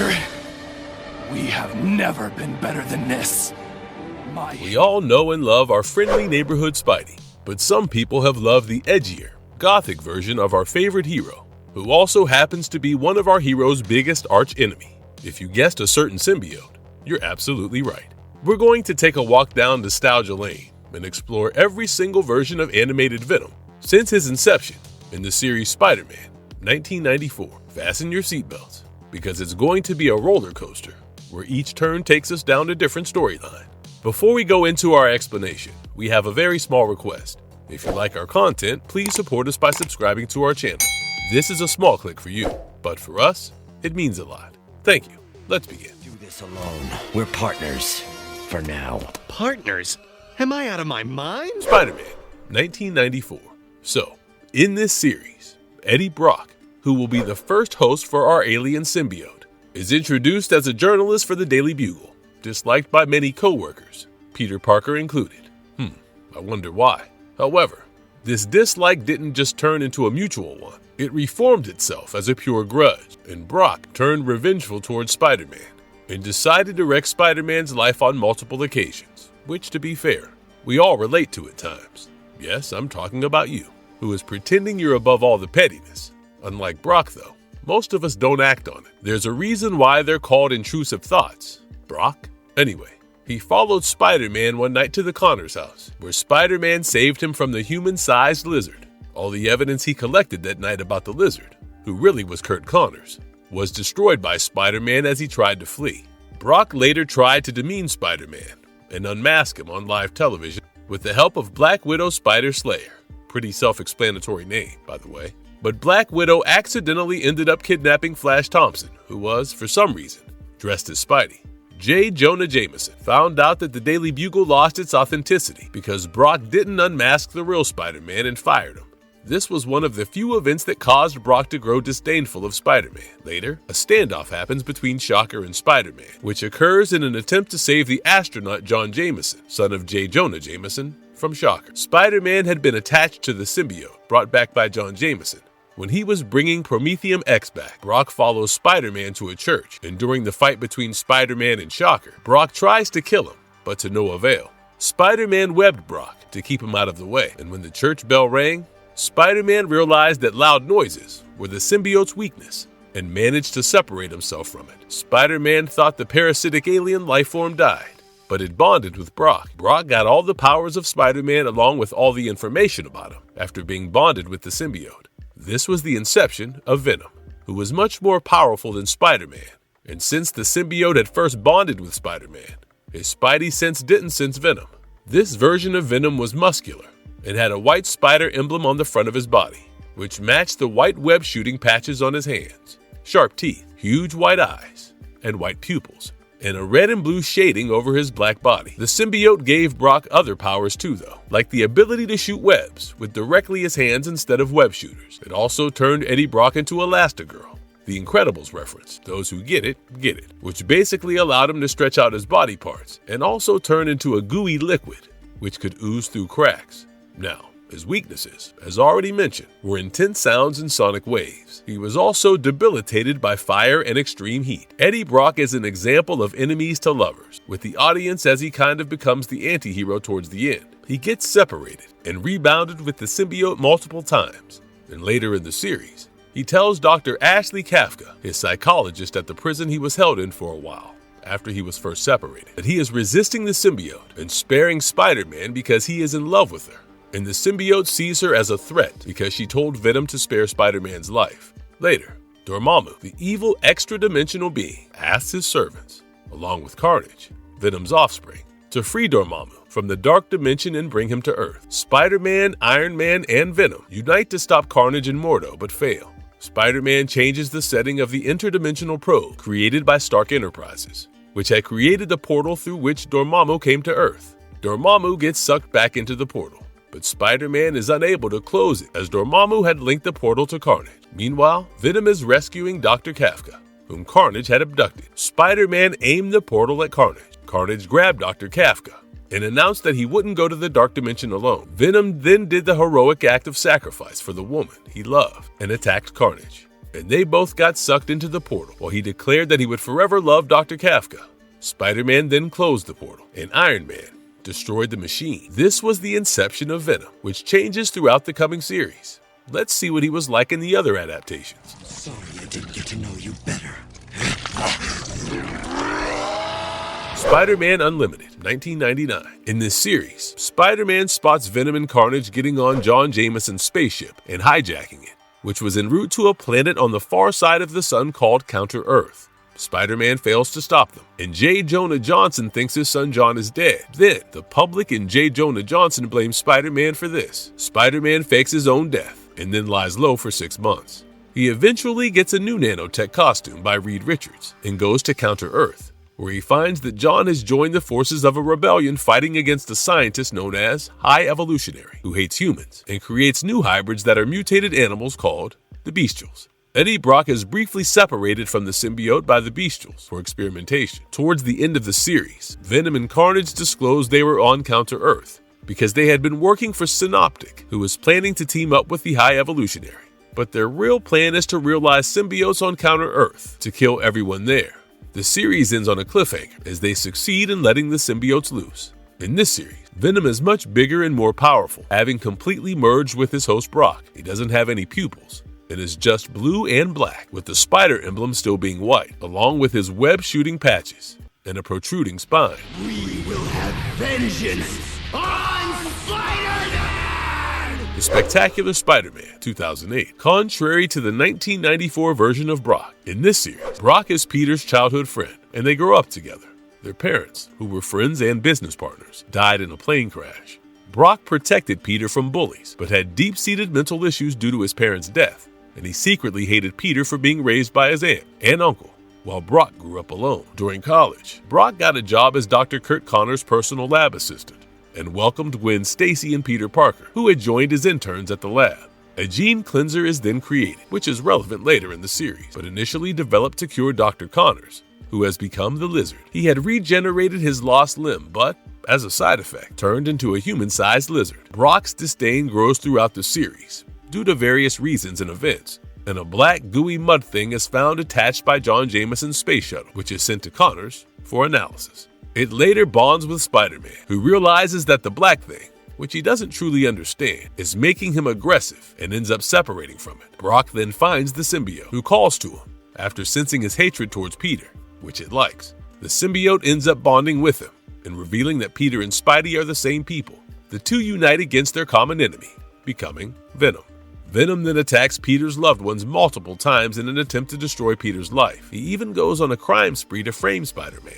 Parker. We have never been better than this. We all know and love our friendly neighborhood Spidey, but some people have loved the edgier, gothic version of our favorite hero, who also happens to be one of our hero's biggest arch-enemy. If you guessed a certain symbiote, you're absolutely right. We're going to take a walk down nostalgia lane and explore every single version of animated Venom since his inception in the series Spider-Man 1994. Fasten your seatbelts, because it's going to be a roller coaster where each turn takes us down a different storyline. Before we go into our explanation, we have a very small request. If you like our content, please support us by subscribing to our channel. This is a small click for you, but for us, it means a lot. Thank you. Let's begin. Do this alone. We're partners. For now. Partners? Am I out of my mind? Spider-Man, 1994. So, in this series, Eddie Brock, who will be the first host for our alien symbiote, is introduced as a journalist for the Daily Bugle, disliked by many co-workers, Peter Parker included. I wonder why. However, this dislike didn't just turn into a mutual one. It reformed itself as a pure grudge, and Brock turned revengeful towards Spider-Man and decided to wreck Spider-Man's life on multiple occasions, which, to be fair, we all relate to at times. Yes, I'm talking about you, who is pretending you're above all the pettiness. Unlike Brock, though, most of us don't act on it. There's a reason why they're called intrusive thoughts. Brock? Anyway, he followed Spider-Man one night to the Connors house, where Spider-Man saved him from the human-sized lizard. All the evidence he collected that night about the lizard, who really was Kurt Connors, was destroyed by Spider-Man as he tried to flee. Brock later tried to demean Spider-Man and unmask him on live television with the help of Black Widow Spider Slayer. Pretty self-explanatory name, by the way. But Black Widow accidentally ended up kidnapping Flash Thompson, who was, for some reason, dressed as Spidey. J. Jonah Jameson found out that the Daily Bugle lost its authenticity because Brock didn't unmask the real Spider-Man and fired him. This was one of the few events that caused Brock to grow disdainful of Spider-Man. Later, a standoff happens between Shocker and Spider-Man, which occurs in an attempt to save the astronaut John Jameson, son of J. Jonah Jameson, from Shocker. Spider-Man had been attached to the symbiote brought back by John Jameson. When he was bringing Prometheum X back, Brock follows Spider-Man to a church, and during the fight between Spider-Man and Shocker, Brock tries to kill him, but to no avail. Spider-Man webbed Brock to keep him out of the way, and when the church bell rang, Spider-Man realized that loud noises were the symbiote's weakness and managed to separate himself from it. Spider-Man thought the parasitic alien lifeform died, but it bonded with Brock. Brock got all the powers of Spider-Man along with all the information about him after being bonded with the symbiote. This was the inception of Venom, who was much more powerful than Spider-Man. And since the symbiote had first bonded with Spider-Man, his Spidey sense didn't sense Venom. This version of Venom was muscular and had a white spider emblem on the front of his body, which matched the white web shooting patches on his hands, sharp teeth, huge white eyes, and white pupils, and a red and blue shading over his black body. The symbiote gave Brock other powers too, though, like the ability to shoot webs with directly his hands instead of web shooters. It also turned Eddie Brock into Elastigirl, the Incredibles reference, those who get it, which basically allowed him to stretch out his body parts and also turn into a gooey liquid, which could ooze through cracks. Now, his weaknesses, as already mentioned, were intense sounds and sonic waves. He was also debilitated by fire and extreme heat. Eddie Brock is an example of enemies to lovers, with the audience as he kind of becomes the anti-hero towards the end. He gets separated and rebounded with the symbiote multiple times, and later in the series, he tells Dr. Ashley Kafka, his psychologist at the prison he was held in for a while, after he was first separated, that he is resisting the symbiote and sparing Spider-Man because he is in love with her. And the symbiote sees her as a threat because she told Venom to spare Spider-Man's life. Later, Dormammu, the evil extra-dimensional being, asks his servants, along with Carnage, Venom's offspring, to free Dormammu from the dark dimension and bring him to Earth. Spider-Man, Iron Man, and Venom unite to stop Carnage and Mordo, but fail. Spider-Man changes the setting of the interdimensional probe created by Stark Enterprises, which had created the portal through which Dormammu came to Earth. Dormammu gets sucked back into the portal, but Spider-Man is unable to close it as Dormammu had linked the portal to Carnage. Meanwhile, Venom is rescuing Dr. Kafka, whom Carnage had abducted. Spider-Man aimed the portal at Carnage. Carnage grabbed Dr. Kafka and announced that he wouldn't go to the Dark Dimension alone. Venom then did the heroic act of sacrifice for the woman he loved and attacked Carnage. and they both got sucked into the portal while he declared that he would forever love Dr. Kafka. Spider-Man then closed the portal, and Iron Man destroyed the machine. This was the inception of Venom, which changes throughout the coming series. Let's see what he was like in the other adaptations. Sorry I didn't get to know you better. Spider-Man Unlimited, 1999. In this series, Spider-Man spots Venom and Carnage getting on John Jameson's spaceship and hijacking it, which was en route to a planet on the far side of the sun called Counter-Earth. Spider-Man fails to stop them, and J. Jonah Jameson thinks his son John is dead. Then, the public and J. Jonah Jameson blame Spider-Man for this. Spider-Man fakes his own death, and then lies low for 6 months. He eventually gets a new nanotech costume by Reed Richards, and goes to Counter-Earth, where he finds that John has joined the forces of a rebellion fighting against a scientist known as High Evolutionary, who hates humans, and creates new hybrids that are mutated animals called the Bestials. Eddie Brock is briefly separated from the symbiote by the Bestials for experimentation. Towards the end of the series, Venom and Carnage disclosed they were on Counter-Earth because they had been working for Synoptic, who was planning to team up with the High Evolutionary. But their real plan is to realize symbiotes on Counter-Earth to kill everyone there. The series ends on a cliffhanger as they succeed in letting the symbiotes loose. In this series, Venom is much bigger and more powerful, having completely merged with his host Brock. He doesn't have any pupils. It is just blue and black, with the spider emblem still being white, along with his web-shooting patches and a protruding spine. We will have vengeance on Spider-Man! The Spectacular Spider-Man, 2008. Contrary to the 1994 version of Brock, in this series, Brock is Peter's childhood friend, and they grow up together. Their parents, who were friends and business partners, died in a plane crash. Brock protected Peter from bullies, but had deep-seated mental issues due to his parents' death, and he secretly hated Peter for being raised by his aunt and uncle, while Brock grew up alone. During college, Brock got a job as Dr. Kurt Connor's personal lab assistant, and welcomed Gwen Stacy and Peter Parker, who had joined as interns at the lab. A gene cleanser is then created, which is relevant later in the series, but initially developed to cure Dr. Connors, who has become the Lizard. He had regenerated his lost limb, but, as a side effect, turned into a human-sized lizard. Brock's disdain grows throughout the series, due to various reasons and events, and a black gooey mud thing is found attached by John Jameson's space shuttle, which is sent to Connors for analysis. It later bonds with Spider-Man, who realizes that the black thing, which he doesn't truly understand, is making him aggressive and ends up separating from it. Brock then finds the symbiote, who calls to him after sensing his hatred towards Peter, which it likes. The symbiote ends up bonding with him and revealing that Peter and Spidey are the same people. The two unite against their common enemy, becoming Venom. Venom then attacks Peter's loved ones multiple times in an attempt to destroy Peter's life. He even goes on a crime spree to frame Spider-Man,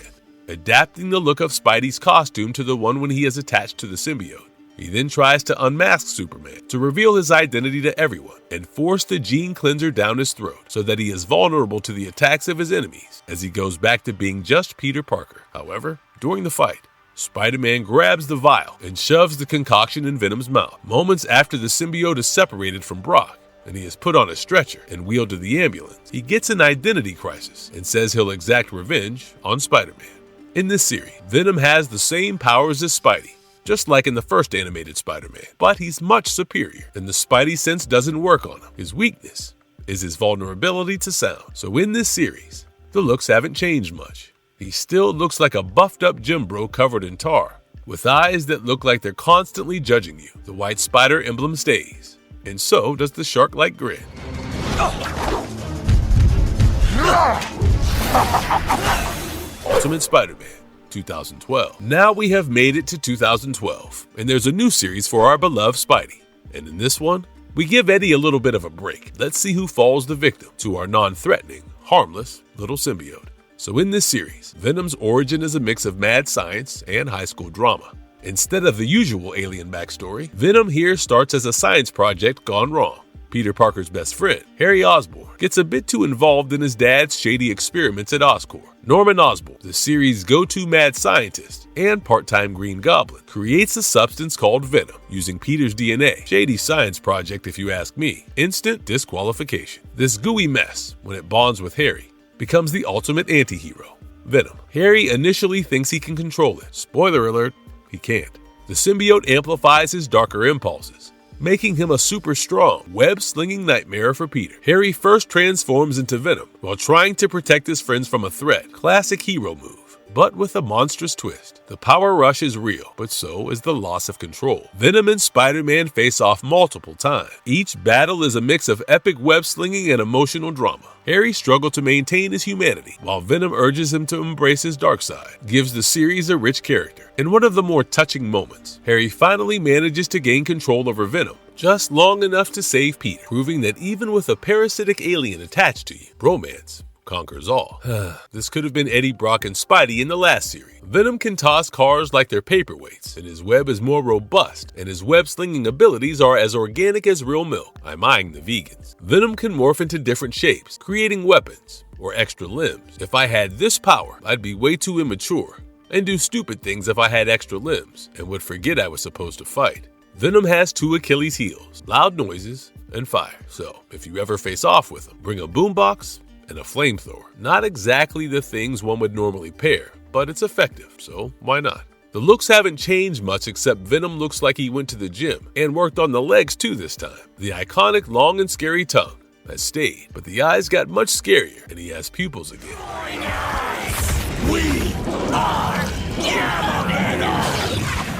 adapting the look of Spidey's costume to the one when he is attached to the symbiote. He then tries to unmask Superman to reveal his identity to everyone and force the gene cleanser down his throat so that he is vulnerable to the attacks of his enemies as he goes back to being just Peter Parker. However, during the fight, Spider-Man grabs the vial and shoves the concoction in Venom's mouth. Moments after the symbiote is separated from Brock and he is put on a stretcher and wheeled to the ambulance, he gets an identity crisis and says he'll exact revenge on Spider-Man. In this series, Venom has the same powers as Spidey, just like in the first animated Spider-Man, but he's much superior, and the Spidey sense doesn't work on him. His weakness is his vulnerability to sound. So in this series, the looks haven't changed much. He still looks like a buffed-up gym bro covered in tar, with eyes that look like they're constantly judging you. The white spider emblem stays, and so does the shark-like grin. Ultimate Spider-Man, 2012. Now we have made it to 2012, and there's a new series for our beloved Spidey. And in this one, we give Eddie a little bit of a break. Let's see who falls the victim to our non-threatening, harmless little symbiote. So in this series, Venom's origin is a mix of mad science and high school drama. Instead of the usual alien backstory, Venom here starts as a science project gone wrong. Peter Parker's best friend, Harry Osborn, gets a bit too involved in his dad's shady experiments at Oscorp. Norman Osborn, the series' go-to mad scientist and part-time Green Goblin, creates a substance called Venom using Peter's DNA. Shady science project if you ask me. Instant disqualification. This gooey mess, when it bonds with Harry, becomes the ultimate anti-hero, Venom. Harry initially thinks he can control it. Spoiler alert, he can't. The symbiote amplifies his darker impulses, making him a super strong, web-slinging nightmare for Peter. Harry first transforms into Venom while trying to protect his friends from a threat. Classic hero move. But with a monstrous twist. The power rush is real, but so is the loss of control. Venom and Spider-Man face off multiple times. Each battle is a mix of epic web-slinging and emotional drama. Harry struggles to maintain his humanity, while Venom urges him to embrace his dark side, gives the series a rich character. In one of the more touching moments, Harry finally manages to gain control over Venom, just long enough to save Peter, proving that even with a parasitic alien attached to you, bromance conquers all. This could have been Eddie Brock and Spidey in the last series. Venom can toss cars like they're paperweights, and his web is more robust, and his web-slinging abilities are as organic as real milk. I'm eyeing the vegans. Venom can morph into different shapes, creating weapons or extra limbs. If I had this power, I'd be way too immature and do stupid things if I had extra limbs and would forget I was supposed to fight. Venom has 2 Achilles heels, loud noises, and fire. So if you ever face off with him, bring a boombox and a flamethrower. Not exactly the things one would normally pair, but it's effective, so why not? The looks haven't changed much, except Venom looks like he went to the gym and worked on the legs too this time. The iconic long and scary tongue has stayed, but the eyes got much scarier and he has pupils again. We are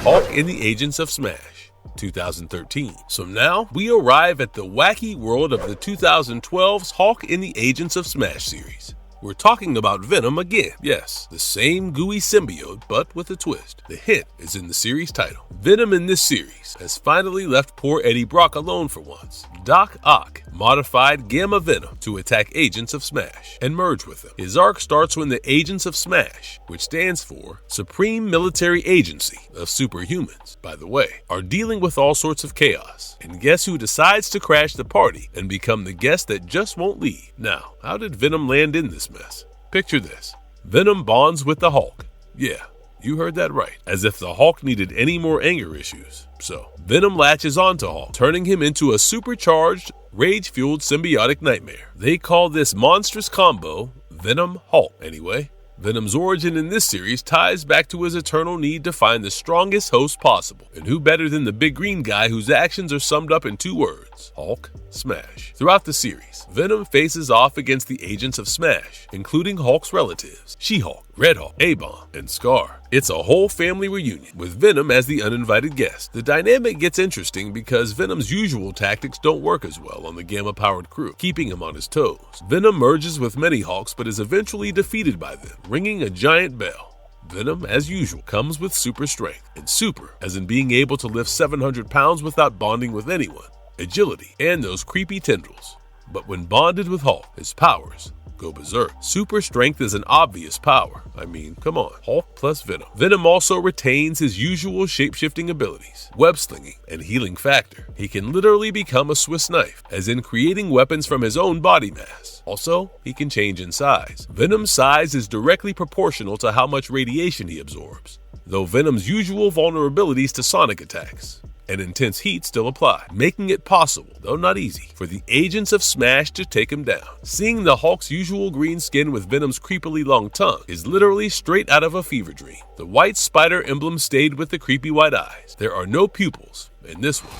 Hulk in the Agents of Smash. 2013. So now we arrive at the wacky world of the 2012's Hulk in the Agents of Smash series. We're talking about Venom again. Yes, the same gooey symbiote, but with a twist. The hint is in the series title. Venom in this series has finally left poor Eddie Brock alone for once. Doc Ock modified Gamma Venom to attack Agents of Smash and merge with them. His arc starts when the Agents of Smash, which stands for Supreme Military Agency of Superhumans, by the way, are dealing with all sorts of chaos. And guess who decides to crash the party and become the guest that just won't leave? Now, how did Venom land in this mess? Picture this. Venom bonds with the Hulk. Yeah, you heard that right. As if the Hulk needed any more anger issues. So, Venom latches onto Hulk, turning him into a supercharged, rage-fueled symbiotic nightmare. They call this monstrous combo Venom-Hulk. Anyway, Venom's origin in this series ties back to his eternal need to find the strongest host possible. And who better than the big green guy whose actions are summed up in 2 words, Hulk Smash. Throughout the series, Venom faces off against the Agents of Smash, including Hulk's relatives, She-Hulk, Red Hulk, A-Bomb, and Scar. It's a whole family reunion, with Venom as the uninvited guest. The dynamic gets interesting because Venom's usual tactics don't work as well on the Gamma-powered crew, keeping him on his toes. Venom merges with many Hulks but is eventually defeated by them, ringing a giant bell. Venom, as usual, comes with super strength, and super as in being able to lift 700 pounds without bonding with anyone, agility, and those creepy tendrils. But when bonded with Hulk, his powers go berserk. Super strength is an obvious power. I mean, come on, Hulk plus Venom. Venom also retains his usual shape-shifting abilities, web-slinging, and healing factor. He can literally become a Swiss knife, as in creating weapons from his own body mass. Also, he can change in size. Venom's size is directly proportional to how much radiation he absorbs, though Venom's usual vulnerabilities to sonic attacks and intense heat still apply, making it possible, though not easy, for the Agents of Smash to take him down. Seeing the Hulk's usual green skin with Venom's creepily long tongue is literally straight out of a fever dream. The white spider emblem stayed with the creepy white eyes. There are no pupils in this one.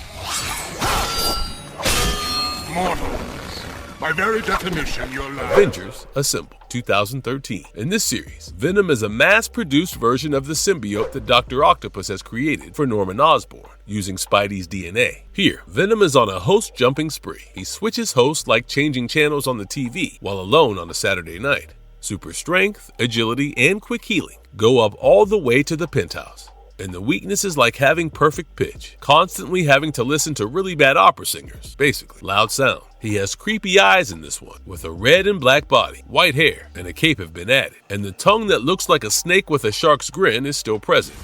Mortals, by very definition, you're lying. Avengers Assemble, 2013. In this series, Venom is a mass-produced version of the symbiote that Dr. Octopus has created for Norman Osborn, using Spidey's DNA. Here, Venom is on a host-jumping spree. He switches hosts like changing channels on the TV while alone on a Saturday night. Super strength, agility, and quick healing go up all the way to the penthouse. And the weakness is like having perfect pitch, constantly having to listen to really bad opera singers, basically. Loud sound. He has creepy eyes in this one, with a red and black body, white hair, and a cape have been added. And the tongue that looks like a snake with a shark's grin is still present.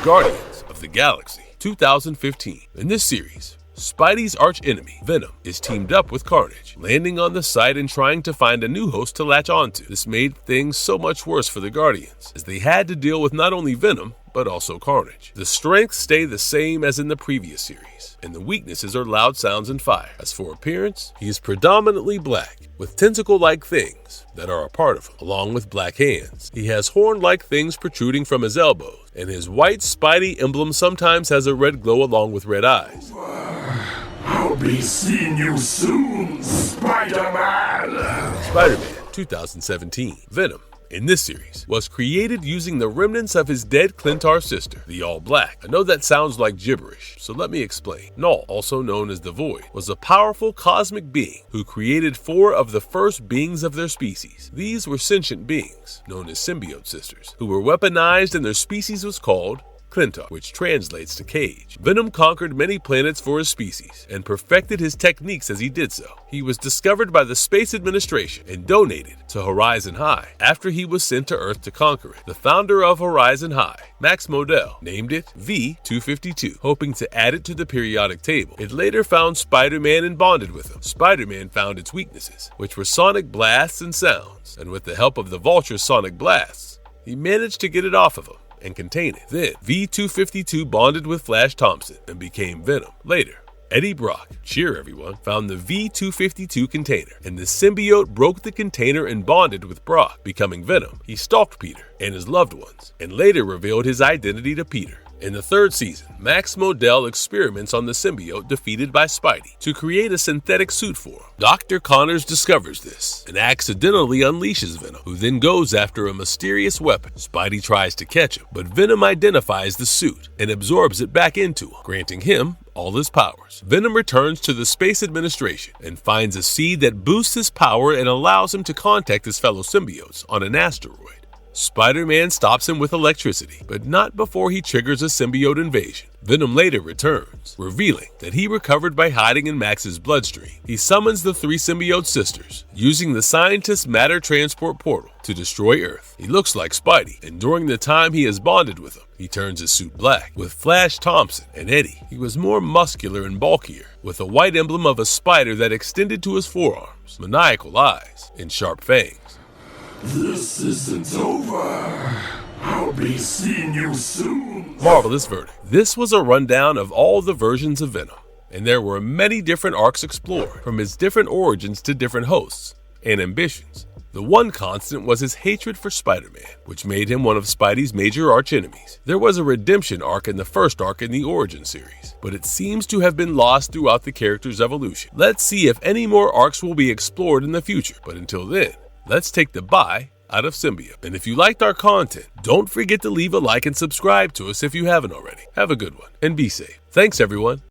Guardians of the Galaxy, 2015. In this series, Spidey's arch-enemy, Venom, is teamed up with Carnage, landing on the site and trying to find a new host to latch onto. This made things so much worse for the Guardians, as they had to deal with not only Venom, but also carnage. The strengths stay the same as in the previous series, and the weaknesses are loud sounds and fire. As for appearance, he is predominantly black, with tentacle-like things that are a part of him, along with black hands. He has horn-like things protruding from his elbows, and his white Spidey emblem sometimes has a red glow along with red eyes. I'll be seeing you soon, Spider-Man! Spider-Man 2017. Venom, in this series, was created using the remnants of his dead Clintar sister, the All-Black. I know that sounds like gibberish, so let me explain. Null, also known as the Void, was a powerful cosmic being who created 4 of the first beings of their species. These were sentient beings, known as Symbiote sisters, who were weaponized and their species was called Clintar, which translates to cage. Venom conquered many planets for his species and perfected his techniques as he did so. He was discovered by the Space Administration and donated to Horizon High after he was sent to Earth to conquer it. The founder of Horizon High, Max Modell, named it V-252, hoping to add it to the periodic table. It later found Spider-Man and bonded with him. Spider-Man found its weaknesses, which were sonic blasts and sounds, and with the help of the Vulture's sonic blasts, he managed to get it off of him and contain it. Then, V-252 bonded with Flash Thompson and became Venom. Later, Eddie Brock, cheer everyone, found the V-252 container, and the symbiote broke the container and bonded with Brock, becoming Venom. He stalked Peter and his loved ones, and later revealed his identity to Peter. In the 3rd season, Max Modell experiments on the symbiote defeated by Spidey to create a synthetic suit for him. Dr. Connors discovers this and accidentally unleashes Venom, who then goes after a mysterious weapon. Spidey tries to catch him, but Venom identifies the suit and absorbs it back into him, granting him all his powers. Venom returns to the Space Administration and finds a seed that boosts his power and allows him to contact his fellow symbiotes on an asteroid. Spider-Man stops him with electricity, but not before he triggers a symbiote invasion. Venom later returns, revealing that he recovered by hiding in Max's bloodstream. He summons the 3 symbiote sisters, using the scientist's matter transport portal to destroy Earth. He looks like Spidey, and during the time he is bonded with him, he turns his suit black. With Flash Thompson and Eddie, he was more muscular and bulkier, with a white emblem of a spider that extended to his forearms, maniacal eyes, and sharp fangs. This isn't over. I'll be seeing you soon. Marvelous verdict. This was a rundown of all the versions of Venom, and there were many different arcs explored, from his different origins to different hosts and ambitions. The one constant was his hatred for Spider-Man, which made him one of Spidey's major archenemies. There was a redemption arc in the first arc in the Origin series, but it seems to have been lost throughout the character's evolution. Let's see if any more arcs will be explored in the future, but until then, let's take the bye out of Symbiote. And if you liked our content, don't forget to leave a like and subscribe to us if you haven't already. Have a good one and be safe. Thanks, everyone.